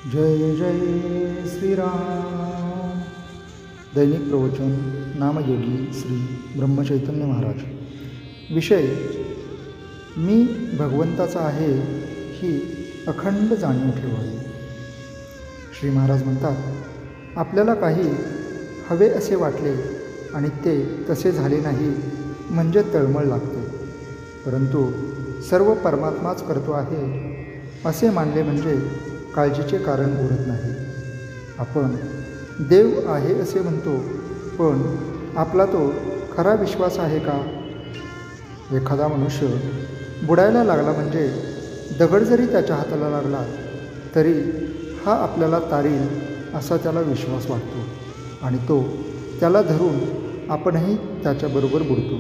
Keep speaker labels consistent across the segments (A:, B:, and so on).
A: जय जय श्रीराम। दैनिक प्रवचन नामयोगी श्री ब्रह्मचैतन्य महाराज। विषय मी भगवंताचा आहे ही अखंड जाणीव ठेवावी। श्री महाराज म्हणतात, आपल्याला काही हवे असे वाटले आणि ते तसे झाले नाही म्हणजे तळमळ लागते, परंतु सर्व परमात्माच करतो आहे असे मानले म्हणजे काळजीचे कारण उरत नाही। आपण देव आहे असे म्हणतो, पण आपला तो खरा विश्वास आहे का? एखादा मनुष्य बुडायला लागला म्हणजे दगड जरी त्याच्या हाताला लागला तरी हा आपल्याला तारील असा त्याला विश्वास वाटतो आणि तो त्याला धरून आपणही त्याच्याबरोबर बुडतो।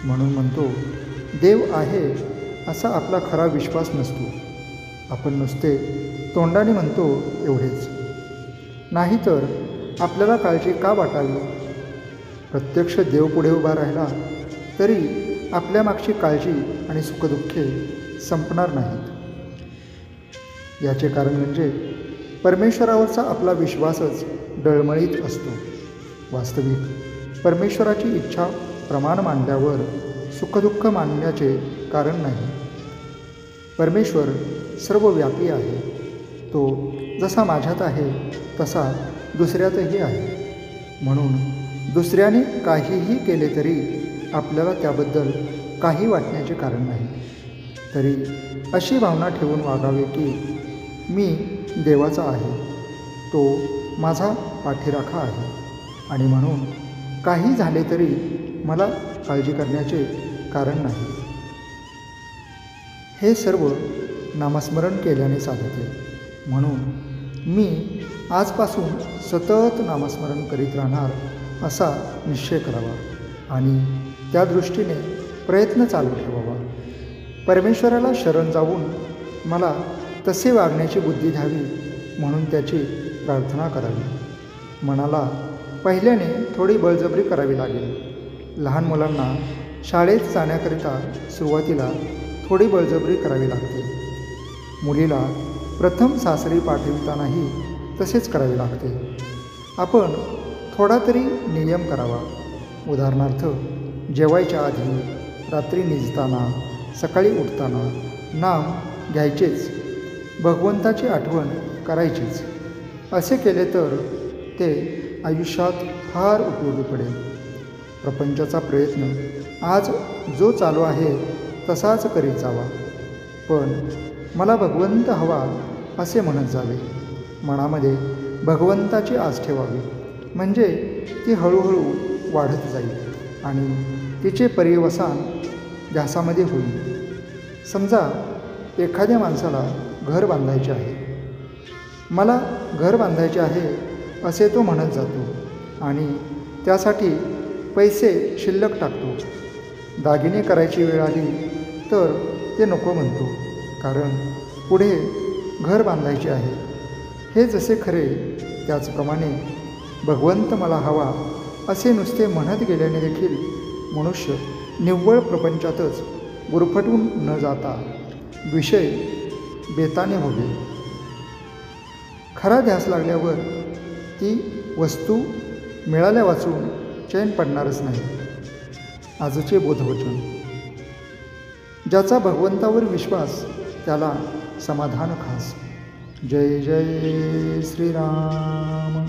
A: म्हणून म्हणतो, देव आहे असा आपला खरा विश्वास नसतो। आपण नुसते तोंडाने म्हणतो एवढेच, नाहीतर आपल्याला काळजी का वाटावी? प्रत्यक्ष देव पुढे उभा राहिला तरी आपल्या मागची काळजी आणि सुखदुःखे संपणार नाहीत। याचे कारण म्हणजे परमेश्वरावरचा आपला विश्वासच डळमळीत असतो। वास्तविक परमेश्वराची इच्छा प्रमाण मांडल्यावर सुखदुःख मानण्याचे कारण नाही। परमेश्वर सर्वव्यापी आहे। तो जसा माझ्यात आहे तसा दुसऱ्यातही आहे। म्हणून दुसऱ्याने काहीही केले तरी आपल्याला त्याबद्दल काही वाटण्याचे कारण नाही। तरी अशी भावना ठेवून वागावे की मी देवाचा आहे, तो माझा पाठीराखा आहे आणि म्हणून काही झाले तरी मला काळजी करण्याचे कारण नाही। हे सर्व नामस्मरण केल्याने साधते। म्हणून मी आजपासून सतत नामस्मरण करीत राहणार असा निश्चय करावा आणि त्या दृष्टीने प्रयत्न चालू ठेवावा। परमेश्वराला शरण जाऊन मला तसे वागण्याची बुद्धी द्यावी म्हणून त्याची प्रार्थना करावी। मनाला पहिल्याने थोडी बळजबरी करावी लागेल। लहान मुलांना शाळेत जाण्याकरिता सुरुवातीला थोडी बळजबरी करावी लागते। मुलीला प्रथम सासरी पाठवितानाही तसेच करावे लागते। आपण थोडा तरी नियम करावा। उदाहरणार्थ, जेवायच्या आधी, रात्री निजताना, सकाळी उठताना नाम घ्यायचेच, भगवंताची आठवण करायचीच। असे केले तर ते आयुष्यात फार उपयोगी पडेल। प्रपंचाचा प्रयत्न आज जो चालू आहे तसाच करीत जावा, पण मला भगवंत हवा असे म्हणत जावे। मनामध्ये भगवंताची आस ठेवावी, म्हणजे ती हळूहळू वाढत जाईल आणि तिचे पर्यवसान ध्यासामध्ये होईल। समजा एखाद्या माणसाला घर बांधायचे आहे, मला घर बांधायचे आहे असे तो म्हणत जातो आणि त्यासाठी पैसे शिल्लक टाकतो। दागिने करायची वेळ आली तर ते नको म्हणतो, कारण पुढे घर बांधायचे आहे। हे जसे खरे त्याचप्रमाणे भगवंत मला हवा असे नुसते म्हणत गेल्याने देखील मनुष्य निव्वळ प्रपंचातच गुरफटून न जाता विषय बेताने होईल। खरा ध्यास लागल्यावर ती वस्तू मिळाल्या वाचून चैन पडणारच नाही। आजचे बोधवचन, ज्याचा भगवंतावर विश्वास त्याला समाधान खास। जय जय श्रीराम।